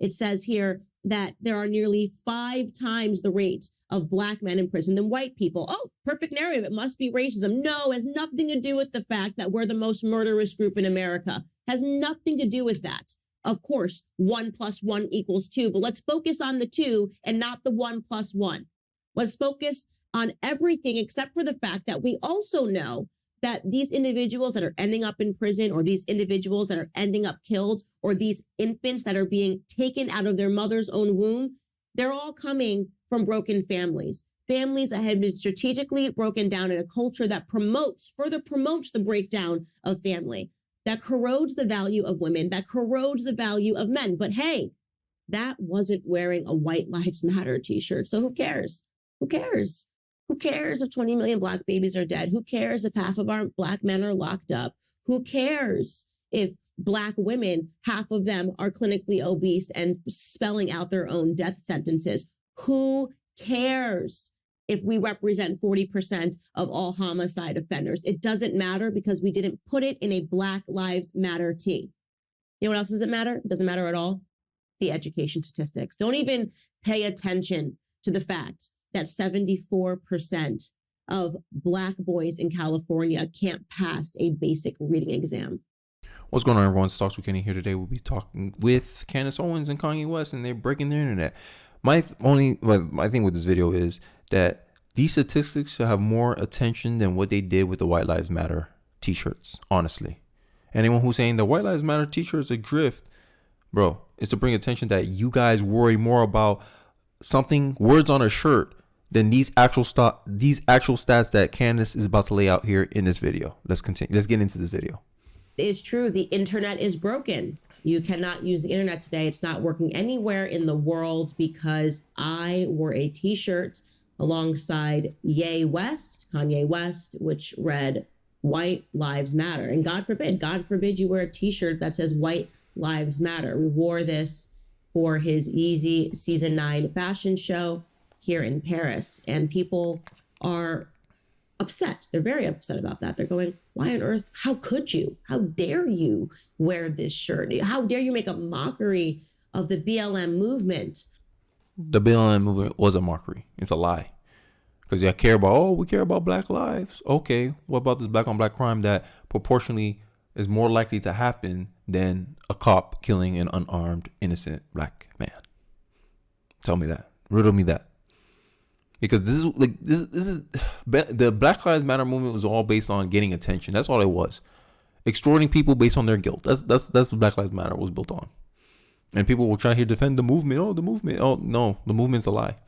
It says here that there are nearly 5 times the rate of Black men in prison than white people. Oh, perfect narrative. It must be racism. No, it has nothing to do with the fact that we're the most murderous group in America. Has nothing to do with that. Of course, 1 + 1 = 2, but let's focus on the 2 and not the 1 + 1. Let's focus on everything except for the fact that we also know that these individuals that are ending up in prison, or these individuals that are ending up killed, or these infants that are being taken out of their mother's own womb, they're all coming from broken families. Families that have been strategically broken down in a culture that further promotes the breakdown of family, that corrodes the value of women, that corrodes the value of men. But hey, that wasn't wearing a White Lives Matter t-shirt. So who cares? Who cares? Who cares if 20 million Black babies are dead? Who cares if half of our Black men are locked up? Who cares if Black women, half of them are clinically obese and spelling out their own death sentences? Who cares if we represent 40% of all homicide offenders? It doesn't matter because we didn't put it in a Black Lives Matter tee. You know what else doesn't matter? It doesn't matter at all. The education statistics. Don't even pay attention to the fact that 74% of Black boys in California can't pass a basic reading exam. What's going on, everyone? It's Talks with Kenny here today. We'll be talking with Candace Owens and Kanye West, and they're breaking the internet. My thing with this video is that these statistics should have more attention than what they did with the White Lives Matter t-shirts, honestly. Anyone who's saying the White Lives Matter t-shirt is a grift, bro, it's to bring attention that you guys worry more about something, words on a shirt, than these actual stats that Candace is about to lay out here in this video. Let's continue. Let's get into this video. It's true. The internet is broken. You cannot use the internet today. It's not working anywhere in the world because I wore a t-shirt alongside Kanye West, which read White Lives Matter. And God forbid you wear a t-shirt that says White Lives Matter. We wore this for his Yeezy Season 9 fashion show here in Paris. And people are upset. They're very upset about that. They're going, why on earth? How could you? How dare you wear this shirt? How dare you make a mockery of the BLM movement? The BLM movement was a mockery. It's a lie. Because we care about Black lives. Okay, what about this Black on Black crime that proportionally is more likely to happen than a cop killing an unarmed, innocent Black man? Tell me that. Riddle me that. Because this is the Black Lives Matter movement was all based on getting attention. That's all it was. Extorting people based on their guilt. That's what Black Lives Matter was built on. And people will try to defend the movement. Oh, the movement. Oh, no, the movement's a lie.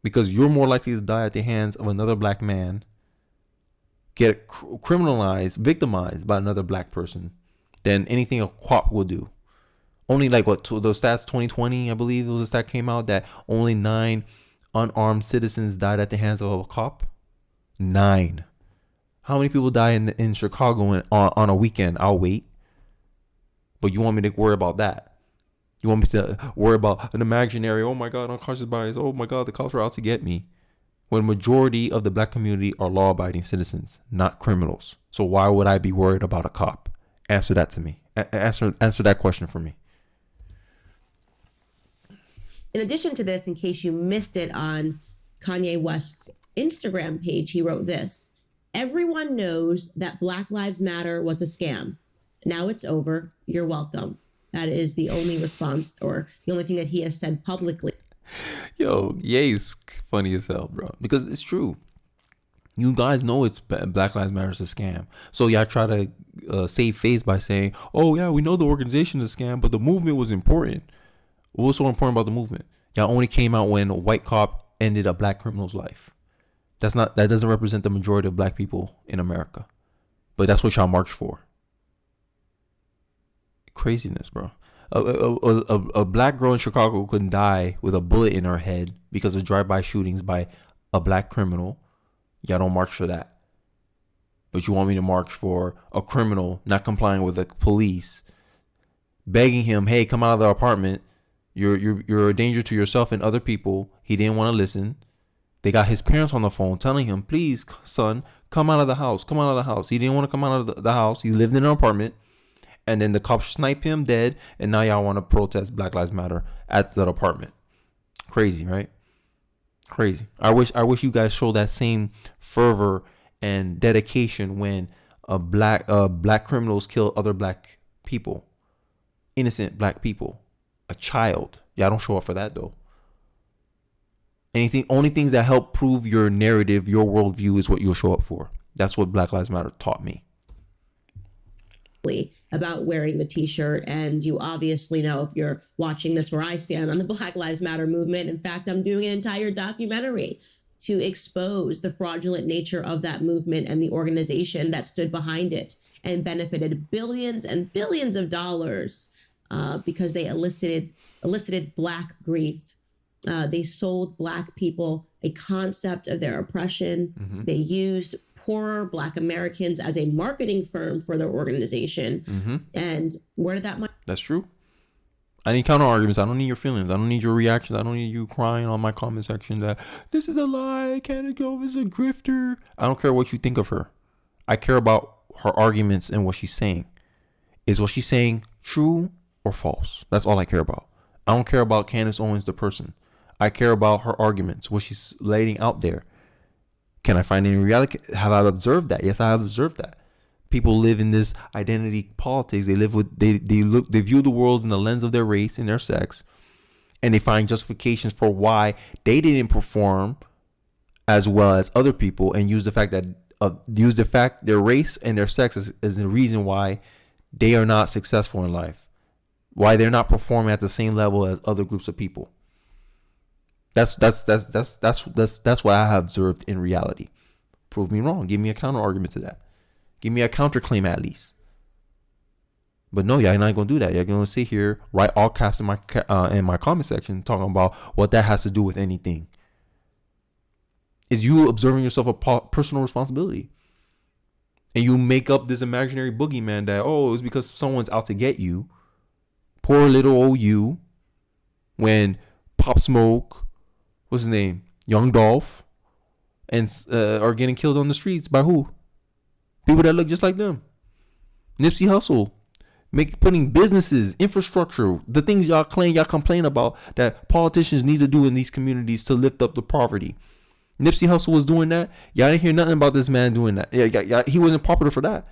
Because you're more likely to die at the hands of another Black man, get criminalized, victimized by another Black person, than anything a cop will do. Only the stats 2020, I believe it was a stat came out that only 9 unarmed citizens died at the hands of a cop. 9. How many people die in Chicago on a weekend? I'll wait. But you want me to worry about that? You want me to worry about an imaginary, oh my God, unconscious bias, oh my God, the cops are out to get me? When majority of the Black community are law-abiding citizens, not criminals. So why would I be worried about a cop? Answer that to me. Answer that question for me. In addition to this, in case you missed it on Kanye West's Instagram page, he wrote this: everyone knows that Black Lives Matter was a scam. Now it's over. You're welcome. That is the only response, or the only thing that he has said publicly. Yo, Ye's funny as hell, bro. Because it's true. You guys know it's Black Lives Matter is a scam. So y'all try to save face by saying, oh yeah, we know the organization is a scam, but the movement was important. What was so important about the movement? Y'all only came out when a white cop ended a Black criminal's life. That doesn't represent the majority of Black people in America. But that's what y'all marched for. Craziness, bro. A Black girl in Chicago couldn't die with a bullet in her head because of drive-by shootings by a Black criminal. Y'all don't march for that. But you want me to march for a criminal not complying with the police, begging him, hey, come out of the apartment. You're a danger to yourself and other people. He didn't want to listen. They got his parents on the phone telling him, please, son, come out of the house. Come out of the house. He didn't want to come out of the house. He lived in an apartment. And then the cops snipe him dead. And now y'all want to protest Black Lives Matter at that apartment. Crazy, right? Crazy. I wish you guys show that same fervor and dedication when black criminals kill other black people, innocent black people, a child. Y'all don't show up for that though. Only things that help prove your narrative, your worldview is what you'll show up for. That's what Black Lives Matter taught me. About wearing the t-shirt, and you obviously know, if you're watching this, where I stand on the Black Lives Matter movement. In fact, I'm doing an entire documentary to expose the fraudulent nature of that movement and the organization that stood behind it and benefited billions and billions of dollars because they elicited black grief. They sold black people a concept of their oppression. Mm-hmm. They used poorer black Americans as a marketing firm for their organization. Mm-hmm. And where did that money? That's true. I need counter arguments. I don't need your feelings. I don't need your reactions. I don't need you crying on my comment section that this is a lie. Candace Owens is a grifter. I don't care what you think of her. I care about her arguments and what she's saying. Is what she's saying true or false? That's all I care about. I don't care about Candace Owens, the person. I care about her arguments, what she's laying out there. Can I find any reality? Have I observed that? Yes, I have observed that. People live in this identity politics. They view the world in the lens of their race and their sex, and they find justifications for why they didn't perform as well as other people, and use the fact their race and their sex as the reason why they are not successful in life, why they're not performing at the same level as other groups of people. That's what I have observed in reality. Prove me wrong. Give me a counter argument to that. Give me a counterclaim at least. But no, y'all not gonna do that. You're gonna sit here, write all caps in my comment section, talking about what that has to do with anything. Is you observing yourself a personal responsibility, and you make up this imaginary boogeyman that it's because someone's out to get you, poor little old you, when Pop Smoke, what's his name, Young Dolph, and are getting killed on the streets by who? People that look just like them. Nipsey Hussle, putting businesses, infrastructure, the things y'all complain about that politicians need to do in these communities to lift up the poverty. Nipsey Hussle was doing that. Y'all didn't hear nothing about this man doing that. Yeah, he wasn't popular for that.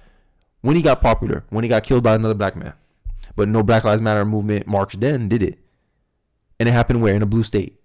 When he got popular, when he got killed by another black man. But no Black Lives Matter movement marched then, did it? And it happened where? In a blue state.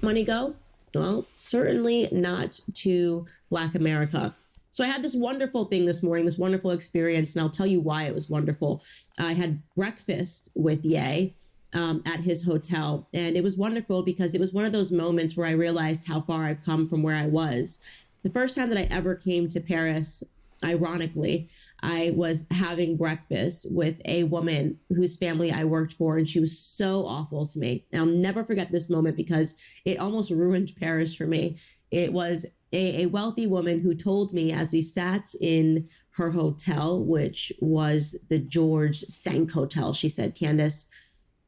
Money go? Well, certainly not to Black America. So I had this wonderful thing this morning, this wonderful experience, and I'll tell you why it was wonderful. I had breakfast with Ye at his hotel, and it was wonderful because it was one of those moments where I realized how far I've come from where I was. The first time that I ever came to Paris, ironically, I was having breakfast with a woman whose family I worked for, and she was so awful to me. And I'll never forget this moment because it almost ruined Paris for me. It was a wealthy woman who told me, as we sat in her hotel, which was the George Cinq Hotel, she said, "Candace,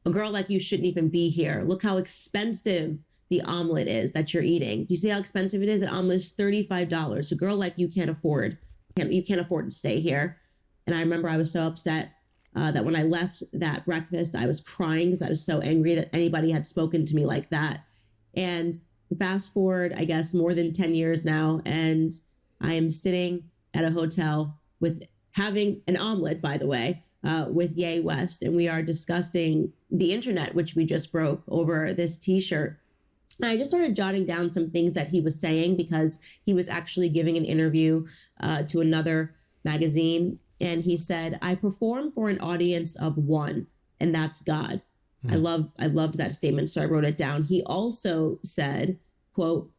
a girl like you shouldn't even be here. Look how expensive the omelet is that you're eating. Do you see how expensive it is? An omelet is $35. A girl like you can't afford. You can't afford to stay here." And I remember I was so upset that when I left that breakfast, I was crying because I was so angry that anybody had spoken to me like that. And fast forward, I guess, more than 10 years now, and I am sitting at a hotel with having an omelet, by the way, with Ye West, and we are discussing the internet, which we just broke over this t-shirt. And I just started jotting down some things that he was saying because he was actually giving an interview to another magazine. And he said, "I perform for an audience of one, and that's God." I loved that statement, so I wrote it down. He also said, quote,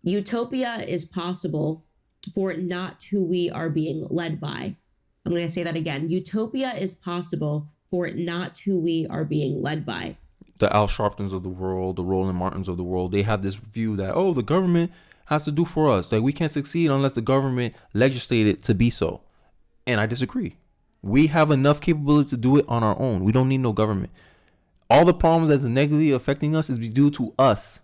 "Utopia is possible for it not who we are being led by." I'm going to say that again. Utopia is possible for it not who we are being led by. The Al Sharptons of the world, the Roland Martins of the world, they have this view that, the government has to do for us. Like, we can't succeed unless the government legislated to be so. And I disagree. We have enough capability to do it on our own. We don't need no government. All the problems that's negatively affecting us is due to us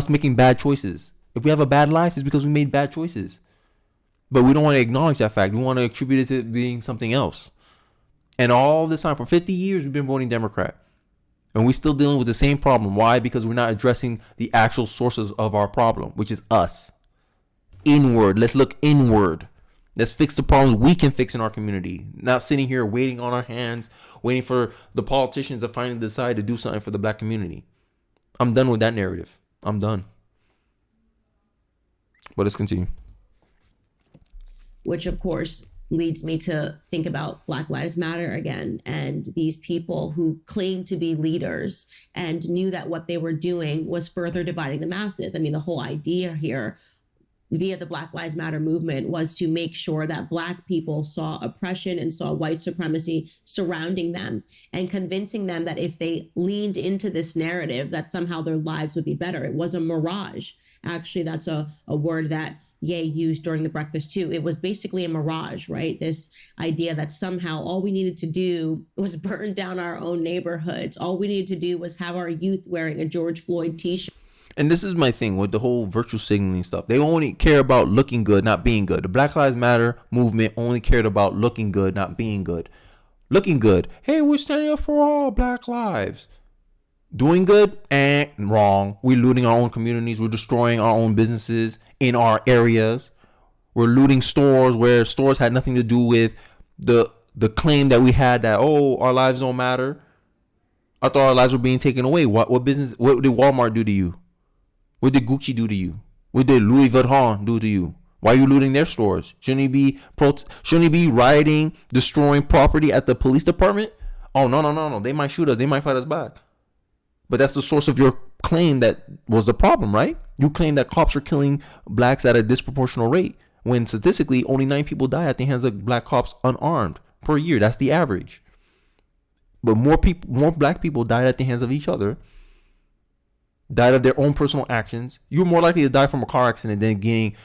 making bad choices. If we have a bad life, it's because we made bad choices. But we don't want to acknowledge that fact. We want to attribute it to being something else. And all this time, for 50 years, we've been voting Democrat. And we're still dealing with the same problem. Why? Because we're not addressing the actual sources of our problem, which is us. Inward. Let's look inward. Let's fix the problems we can fix in our community. Not sitting here waiting on our hands, waiting for the politicians to finally decide to do something for the black community. I'm done with that narrative. I'm done. But let's continue. Which, of course, leads me to think about Black Lives Matter again, and these people who claim to be leaders and knew that what they were doing was further dividing the masses. I mean, the whole idea here via the Black Lives Matter movement was to make sure that Black people saw oppression and saw white supremacy surrounding them, and convincing them that if they leaned into this narrative, that somehow their lives would be better. It was a mirage. Actually, that's a word that Ye used during the breakfast too. It was basically a mirage, right? This idea that somehow all we needed to do was burn down our own neighborhoods. All we needed to do was have our youth wearing a George Floyd t-shirt. And this is my thing with the whole virtue signaling stuff. They only care about looking good, not being good. The Black Lives Matter movement only cared about looking good, not being good. Looking good. Hey, we're standing up for all black lives. Doing good? Wrong. We're looting our own communities. We're destroying our own businesses in our areas. We're looting stores where stores had nothing to do with the claim that we had that, oh, our lives don't matter. I thought our lives were being taken away. What did Walmart do to you? What did Gucci do to you? What did Louis Vuitton do to you? Why are you looting their stores? Shouldn't he be rioting, destroying property at the police department? Oh, no. They might shoot us. They might fight us back. But that's the source of your claim that was the problem, right? You claim that cops are killing blacks at a disproportional rate, when statistically only 9 people die at the hands of black cops unarmed per year. That's the average. But more black people died at the hands of each other, died of their own personal actions. You're more likely to die from a car accident than getting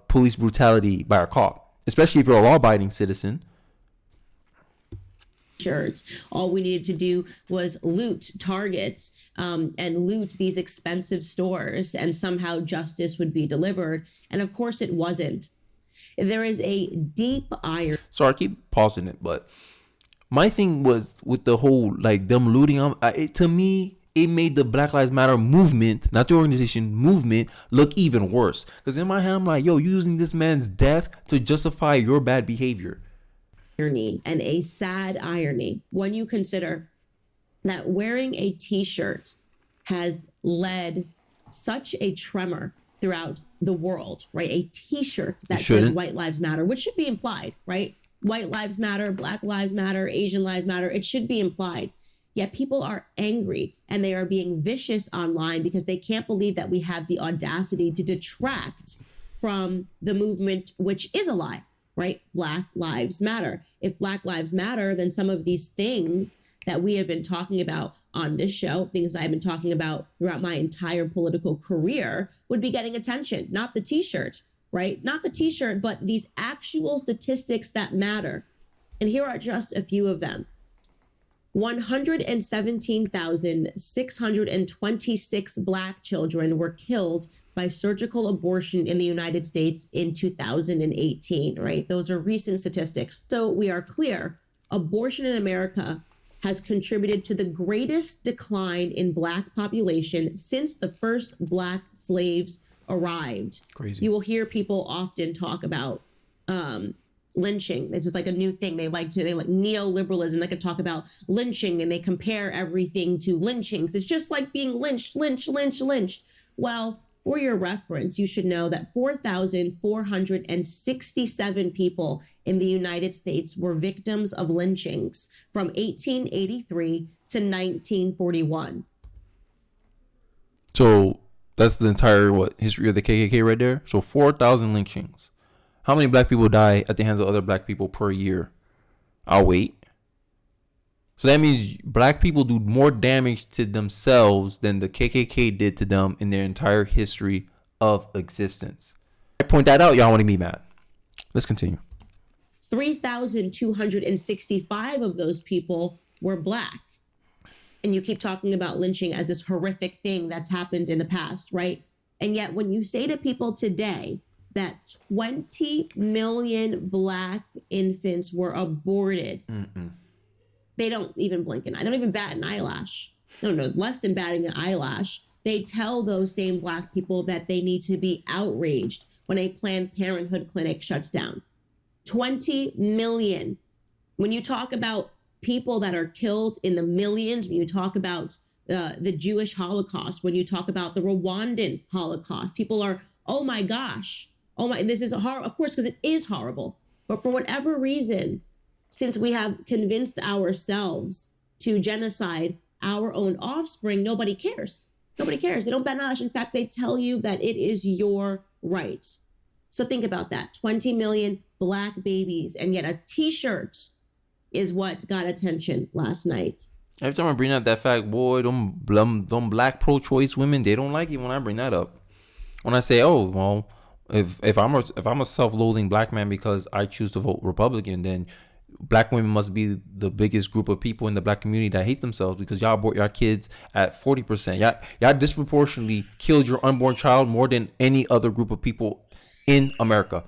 police brutality by a cop, especially if you're a law-abiding citizen. Shirts. All we needed to do was loot Targets and loot these expensive stores, and somehow justice would be delivered. And of course it wasn't. There is a deep irony. Sorry, I keep pausing it, but my thing was with the whole like them looting. To me, it made the Black Lives Matter movement, not the organization, movement, look even worse. Because in my head, I'm like, yo, you're using this man's death to justify your bad behavior. And a sad irony when you consider that wearing a t-shirt has led such a tremor throughout the world, right? A t-shirt that says White Lives Matter, which should be implied, right? White Lives Matter, Black Lives Matter, Asian Lives Matter. It should be implied. Yet people are angry and they are being vicious online because they can't believe that we have the audacity to detract from the movement, which is a lie. Right? Black Lives Matter. If Black Lives Matter, then some of these things that we have been talking about on this show, things I've been talking about throughout my entire political career, would be getting attention. Not the t-shirt, right? Not the t-shirt, but these actual statistics that matter. And here are just a few of them. 117,626 Black children were killed by surgical abortion in the United States in 2018, right? Those are recent statistics. So we are clear, abortion in America has contributed to the greatest decline in Black population since the first Black slaves arrived. Crazy. You will hear people often talk about lynching. This is like a new thing. They like neoliberalism. They can talk about lynching and they compare everything to lynchings. It's just like being lynched. Well, for your reference, you should know that 4,467 people in the United States were victims of lynchings from 1883 to 1941. So that's the entire history of the KKK right there. So 4,000 lynchings. How many black people die at the hands of other black people per year? I'll wait. So that means black people do more damage to themselves than the KKK did to them in their entire history of existence. I point that out, y'all want to be mad. Let's continue. 3,265 of those people were Black. And you keep talking about lynching as this horrific thing that's happened in the past, right? And yet when you say to people today that 20 million Black infants were aborted. They don't even blink an eye. They don't even bat an eyelash. No, less than batting an eyelash. They tell those same Black people that they need to be outraged when a Planned Parenthood clinic shuts down. 20 million. When you talk about people that are killed in the millions, when you talk about the Jewish Holocaust, when you talk about the Rwandan Holocaust, people are, oh my gosh, oh my, this is horrible. Of course, because it is horrible. But for whatever reason, since we have convinced ourselves to genocide our own offspring, nobody cares. Nobody cares. They don't bat an eyelash. In fact, they tell you that it is your right. So think about that. 20 million Black babies, and yet a t-shirt is what got attention last night. Every time I bring up that fact, boy, them Black pro-choice women, they don't like it when I bring that up. When I say, oh, well, if I'm a self-loathing Black man because I choose to vote Republican, then Black women must be the biggest group of people in the Black community that hate themselves because y'all abort your kids at 40%. Y'all disproportionately killed your unborn child more than any other group of people in America.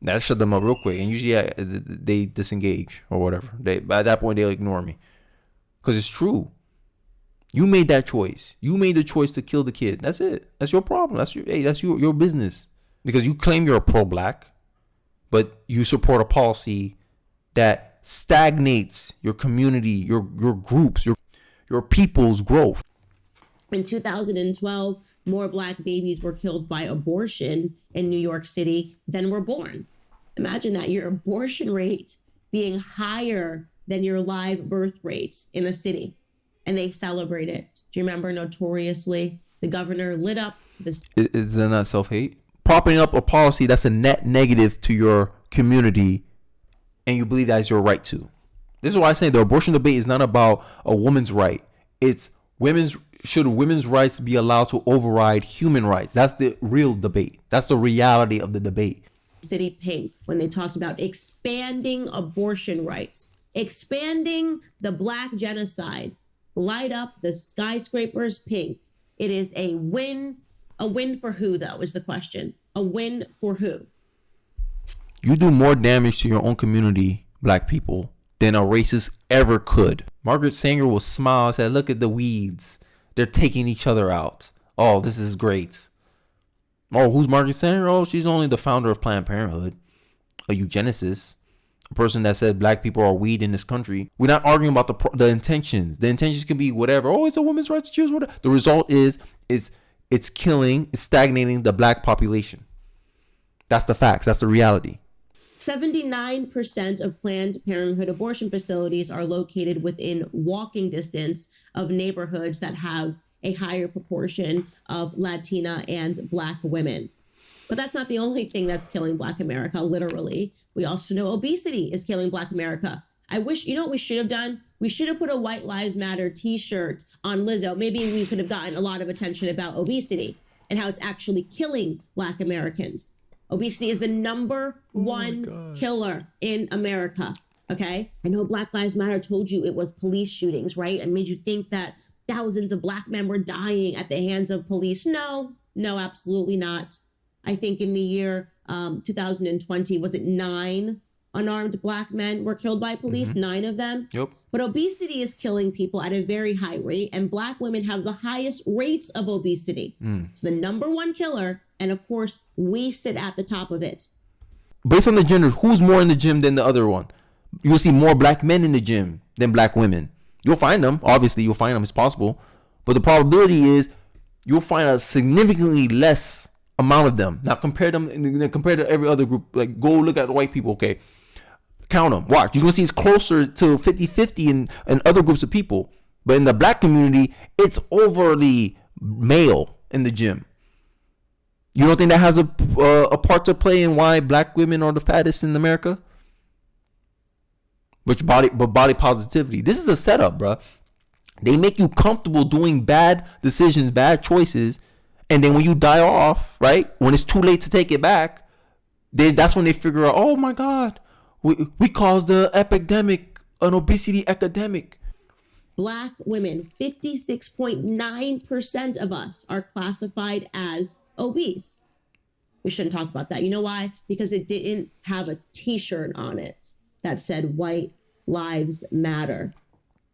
That shut them up real quick, and usually they disengage or whatever. By that point they'll ignore me because it's true. You made that choice. You made the choice to kill the kid. That's it. That's your problem. That's your business. Because you claim you're a pro-Black, but you support a policy that stagnates your community, your groups, your people's growth. In 2012, more Black babies were killed by abortion in New York City than were born. Imagine that, your abortion rate being higher than your live birth rate in a city. And they celebrate it. Do you remember notoriously the governor lit up this? Is that not self-hate? Propping up a policy that's a net negative to your community, and you believe that is your right to. This is why I say the abortion debate is not about a woman's right. It's should women's rights be allowed to override human rights? That's the real debate. That's the reality of the debate. City pink when they talked about expanding abortion rights, expanding the Black genocide, light up the skyscrapers pink. It is a win. A win for who, though, is the question. A win for who? You do more damage to your own community, Black people, than a racist ever could. Margaret Sanger will smile and say, look at the weeds. They're taking each other out. Oh, this is great. Oh, who's Margaret Sanger? Oh, she's only the founder of Planned Parenthood, a eugenicist, a person that said Black people are weed in this country. We're not arguing about the intentions. The intentions can be whatever. Oh, it's a woman's right to choose. Whatever. The result is it's killing, it's stagnating the Black population. That's the facts. That's the reality. 79% of Planned Parenthood abortion facilities are located within walking distance of neighborhoods that have a higher proportion of Latina and Black women. But that's not the only thing that's killing Black America, literally. We also know obesity is killing Black America. I wish, you know what we should have done? We should have put a White Lives Matter t-shirt on Lizzo. Maybe we could have gotten a lot of attention about obesity and how it's actually killing Black Americans. Obesity is the number one killer in America, okay? I know Black Lives Matter told you it was police shootings, right? It made you think that thousands of Black men were dying at the hands of police. No, absolutely not. I think in the year 2020, was it 9 unarmed Black men were killed by police? 9 of them. Yep. But obesity is killing people at a very high rate, and Black women have the highest rates of obesity. It's the number one killer, and of course, we sit at the top of it. Based on the genders, who's more in the gym than the other one? You'll see more Black men in the gym than Black women. You'll find them. Obviously, you'll find them. It's possible. But the probability is you'll find a significantly less amount of them. Now, compare to every other group. Like, go look at the white people, okay? Count them. Watch. You're going to see it's closer to 50-50 in other groups of people. But in the Black community, it's overly male in the gym. You don't think that has a part to play in why Black women are the fattest in America? Body positivity. This is a setup, bro. They make you comfortable doing bad decisions, bad choices, and then when you die off, right? When it's too late to take it back, that's when they figure out, oh my God, we caused the epidemic, an obesity epidemic. Black women, 56.9% of us are classified as obese. We shouldn't talk about that. You know why? Because it didn't have a t-shirt on it that said white lives matter.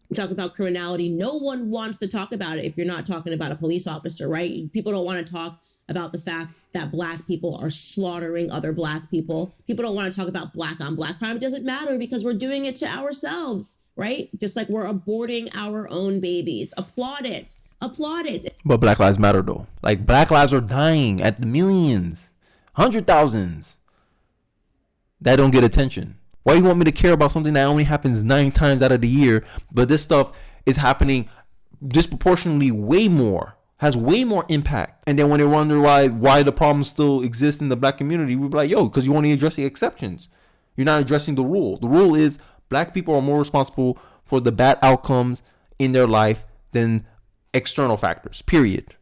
We talk about criminality. No one wants to talk about it if you're not talking about a police officer, right? People don't want to talk about the fact that black people are slaughtering other black people. People don't want to talk about black on black crime. It doesn't matter because we're doing it to ourselves, right? Just like we're aborting our own babies. Applaud it. Applaud it. But Black Lives Matter though. Like black lives are dying at the millions, 100,000s that don't get attention. Why do you want me to care about something that only happens 9 times out of the year, but this stuff is happening disproportionately way more, has way more impact? And then when they wonder why the problem still exists in the black community, we're like, yo, because you only address the exceptions. You're not addressing the rule. The rule is black people are more responsible for the bad outcomes in their life than external factors, period.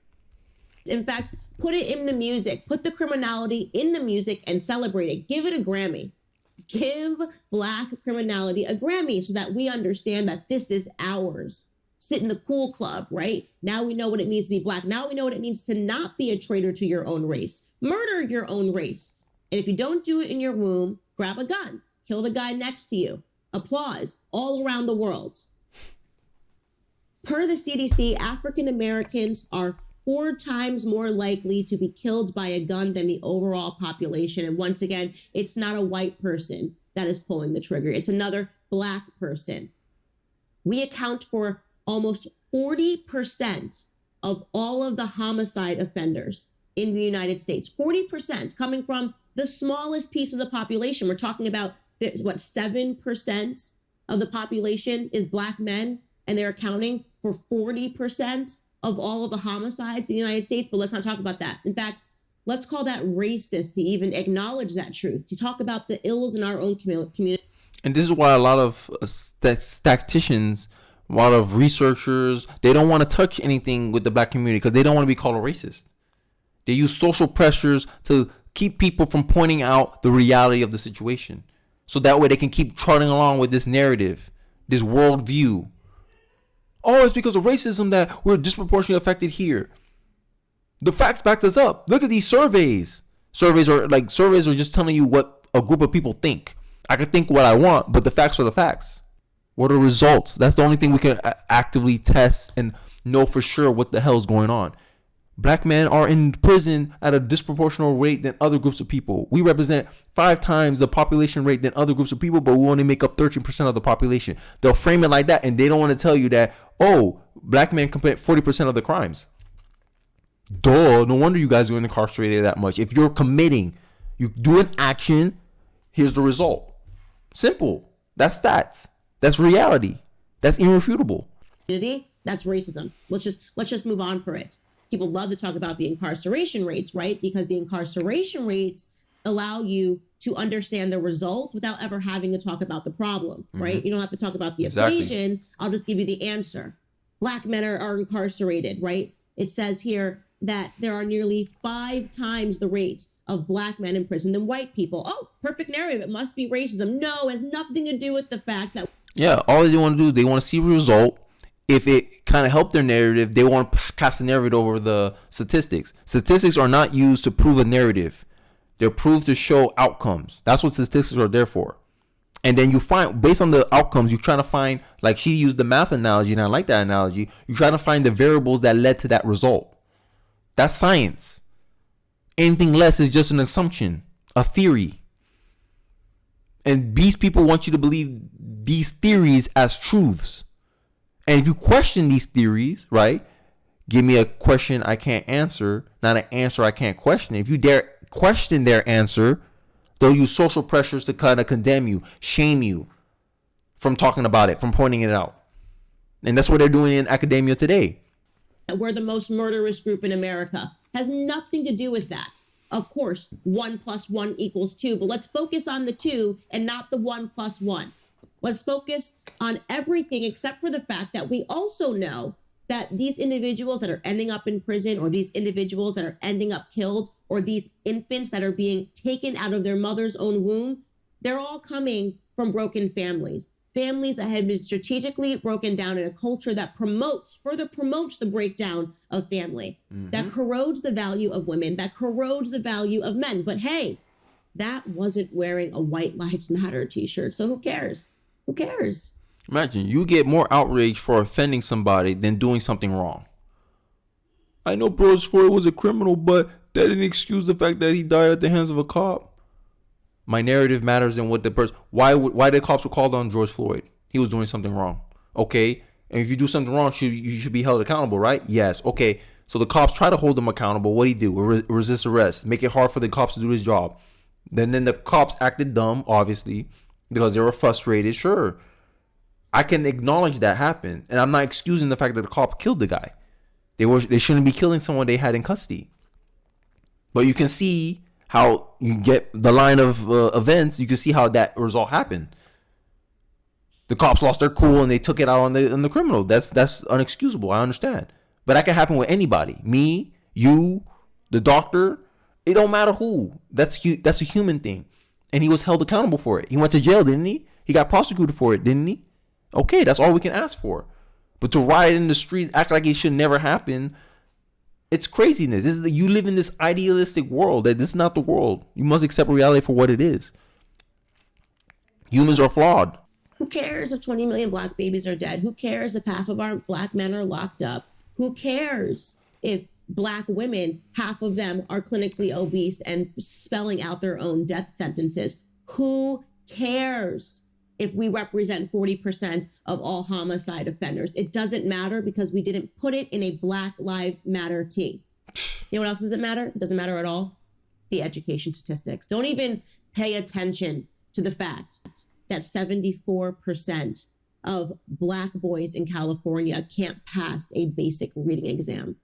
In fact, put it in the music. Put the criminality in the music and celebrate it. Give it a Grammy. Give black criminality a Grammy so that we understand that this is ours. Sit in the cool club, right? Now we know what it means to be black. Now we know what it means to not be a traitor to your own race. Murder your own race. And if you don't do it in your womb, grab a gun. Kill the guy next to you. Applause all around the world. Per the CDC, African Americans are 4 times more likely to be killed by a gun than the overall population. And once again, it's not a white person that is pulling the trigger. It's another black person. We account for almost 40% of all of the homicide offenders in the United States. 40% coming from the smallest piece of the population. We're talking about, 7% of the population is black men, and they're accounting for 40% of all of the homicides in the United States. But let's not talk about that. In fact, let's call that racist to even acknowledge that truth, to talk about the ills in our own community. And this is why a lot of statisticians, a lot of researchers, they don't want to touch anything with the black community because they don't want to be called a racist. They use social pressures to keep people from pointing out the reality of the situation. So that way they can keep trotting along with this narrative, this worldview. Oh, it's because of racism that we're disproportionately affected here. The facts backed us up. Look at these surveys. Surveys are just telling you what a group of people think. I can think what I want, but the facts are the facts. What are the results? That's the only thing we can actively test and know for sure what the hell is going on. Black men are in prison at a disproportional rate than other groups of people. We represent 5 times the population rate than other groups of people, but we only make up 13% of the population. They'll frame it like that, and they don't want to tell you that, oh, black men commit 40% of the crimes. Duh, no wonder you guys are incarcerated that much. If you're committing, you do an action, here's the result. Simple. That's stats. That's reality. That's irrefutable. That's racism. Let's just move on for it. People love to talk about the incarceration rates, right? Because the incarceration rates allow you to understand the result without ever having to talk about the problem, right? Mm-hmm. You don't have to talk about the equation. I'll just give you the answer. Black men are incarcerated, right? It says here that there are nearly 5 times the rate of black men in prison than white people. Oh, perfect narrative. It must be racism. No, it has nothing to do with the fact that... Yeah, all they want to do, they want to see a result. If it kind of helped their narrative, they want to cast a narrative over the statistics. Statistics are not used to prove a narrative. They're proved to show outcomes. That's what statistics are there for. And then you find, based on the outcomes, you're trying to find, like she used the math analogy, and I like that analogy. You're trying to find the variables that led to that result. That's science. Anything less is just an assumption, a theory. And these people want you to believe these theories as truths. And if you question these theories, right, give me a question I can't answer, not an answer I can't question. If you dare question their answer, they'll use social pressures to kind of condemn you, shame you from talking about it, from pointing it out. And that's what they're doing in academia today. We're the most murderous group in America. Has nothing to do with that. Of course, 1 + 1 = 2, but let's focus on the 2 and not the 1 + 1. Let's focus on everything except for the fact that we also know that these individuals that are ending up in prison, or these individuals that are ending up killed, or these infants that are being taken out of their mother's own womb, they're all coming from broken families. Families that have been strategically broken down in a culture that further promotes the breakdown of family, that corrodes the value of women, that corrodes the value of men. But hey, that wasn't wearing a White Lives Matter t-shirt. So who cares? Who cares? Imagine you get more outrage for offending somebody than doing something wrong. I know George Floyd was a criminal, but that didn't excuse the fact that he died at the hands of a cop. My narrative matters than what the person. Why the cops were called on George Floyd? He was doing something wrong. Okay, and if you do something wrong, you should be held accountable, right? Yes. Okay. So the cops try to hold him accountable. What did he do? Resist arrest. Make it hard for the cops to do his job. Then the cops acted dumb, obviously, because they were frustrated. Sure, I can acknowledge that happened, and I'm not excusing the fact that the cop killed the guy. They shouldn't be killing someone they had in custody. But you can see how you get the line of events. You can see how that result happened. The cops lost their cool and they took it out on the criminal. That's unexcusable. I understand, but that can happen with anybody. Me, you, the doctor. It don't matter who. That's a human thing, and he was held accountable for it. He went to jail, didn't he? He got prosecuted for it, didn't he? Okay, that's all we can ask for. But to riot in the streets, act like it should never happen. It's craziness. You live in this idealistic world that this is not the world. You must accept reality for what it is. Humans are flawed. Who cares if 20 million black babies are dead? Who cares if half of our black men are locked up? Who cares if black women, half of them are clinically obese and spelling out their own death sentences? Who cares if we represent 40% of all homicide offenders? It doesn't matter because we didn't put it in a Black Lives Matter tee. You know what else doesn't matter? It doesn't matter at all. The education statistics. Don't even pay attention to the fact that 74% of black boys in California can't pass a basic reading exam.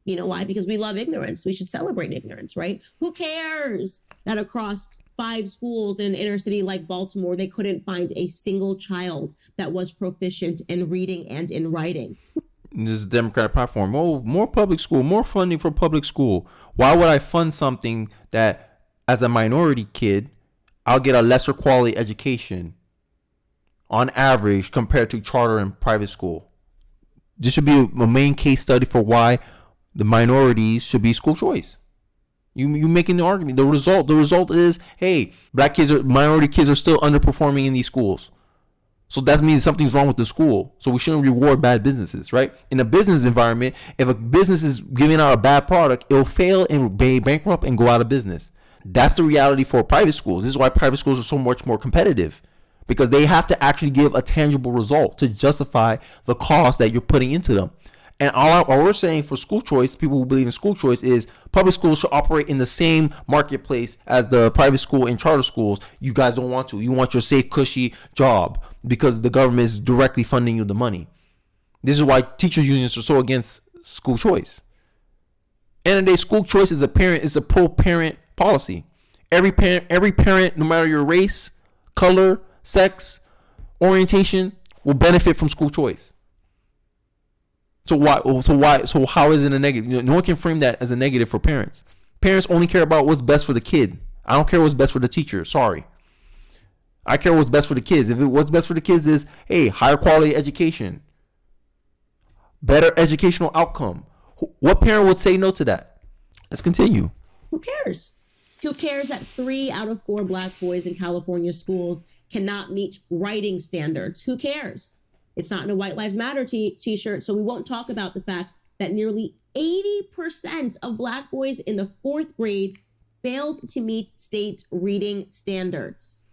You know why? Because we love ignorance. We should celebrate ignorance, right? Who cares that across 5 schools in an inner city like Baltimore, they couldn't find a single child that was proficient in reading and in writing? This is a Democratic platform. Oh, more public school, more funding for public school. Why would I fund something that, as a minority kid, I'll get a lesser quality education on average compared to charter and private school? This should be a main case study for why the minorities should be school choice. You making the argument. The result is, hey, minority kids are still underperforming in these schools. So that means something's wrong with the school. So we shouldn't reward bad businesses, right? In a business environment, if a business is giving out a bad product, it'll fail and be bankrupt and go out of business. That's the reality for private schools. This is why private schools are so much more competitive, because they have to actually give a tangible result to justify the cost that you're putting into them. And all we're saying for school choice, people who believe in school choice, is public schools should operate in the same marketplace as the private school and charter schools. You guys don't want to. You want your safe, cushy job because the government is directly funding you the money. This is why teachers unions are so against school choice. End of the day, school choice is a pro-parent policy. Every parent, no matter your race, color, sex, orientation, will benefit from school choice. So how is it a negative? No one can frame that as a negative for parents. Parents only care about what's best for the kid. I don't care what's best for the teacher. Sorry. I care what's best for the kids. What's best for the kids is, hey, higher quality education, better educational outcome. What parent would say no to that? Let's continue. Who cares? Who cares that 3 out of 4 black boys in California schools cannot meet writing standards? Who cares? It's not in a White Lives Matter t-shirt, so we won't talk about the fact that nearly 80% of black boys in the 4th grade failed to meet state reading standards.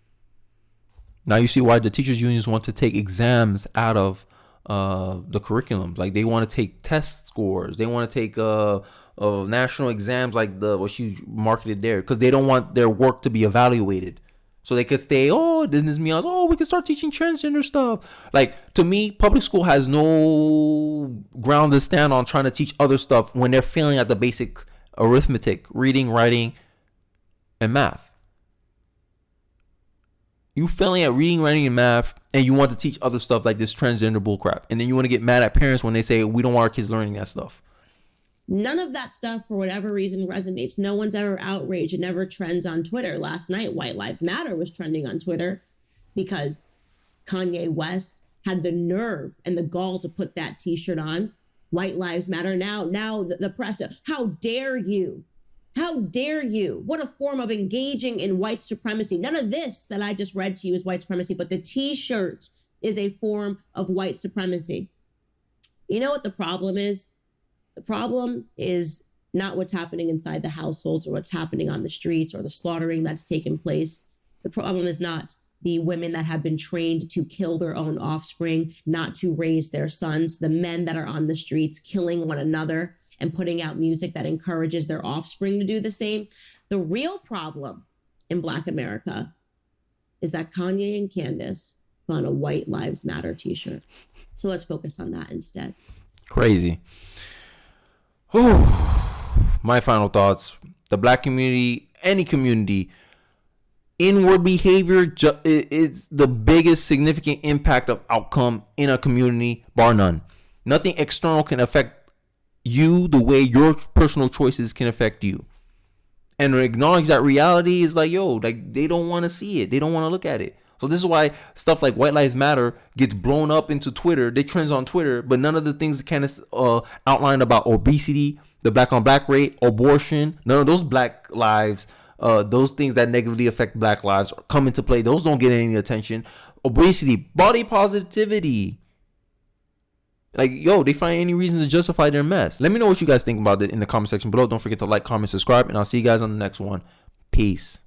Now you see why the teachers unions want to take exams out of the curriculum. Like, they want to take test scores. They want to take national exams like what she marketed there, because they don't want their work to be evaluated. So they could stay, then this means, we can start teaching transgender stuff. Like, to me, public school has no ground to stand on trying to teach other stuff when they're failing at the basic arithmetic, reading, writing, and math. You failing at reading, writing, and math, and you want to teach other stuff like this transgender bullcrap. And then you want to get mad at parents when they say, we don't want our kids learning that stuff. None of that stuff, for whatever reason, resonates. No one's ever outraged. It never trends on Twitter. Last night, White Lives Matter was trending on Twitter because Kanye West had the nerve and the gall to put that t-shirt on. White Lives Matter. Now the press, how dare you? How dare you? What a form of engaging in white supremacy. None of this that I just read to you is white supremacy, but the t-shirt is a form of white supremacy. You know what the problem is? The problem is not what's happening inside the households or what's happening on the streets or the slaughtering that's taken place. The problem is not the women that have been trained to kill their own offspring, not to raise their sons, the men that are on the streets killing one another and putting out music that encourages their offspring to do the same. The real problem in Black America is that Kanye and Candace put on a White Lives Matter t-shirt. So let's focus on that instead. Crazy. Whew. My final thoughts. The Black community, any community, inward behavior is the biggest significant impact of outcome in a community, bar none. Nothing external can affect you the way your personal choices can affect you. And to acknowledge that reality is like, yo, like they don't want to see it. They don't want to look at it. So this is why stuff like White Lives Matter gets blown up into Twitter. They trends on Twitter, but none of the things that Candace outlined about obesity, the black on black rate, abortion, none of those black lives, those things that negatively affect black lives come into play. Those don't get any attention. Obesity, body positivity. Like, yo, they find any reason to justify their mess. Let me know what you guys think about it in the comment section below. Don't forget to like, comment, subscribe, and I'll see you guys on the next one. Peace.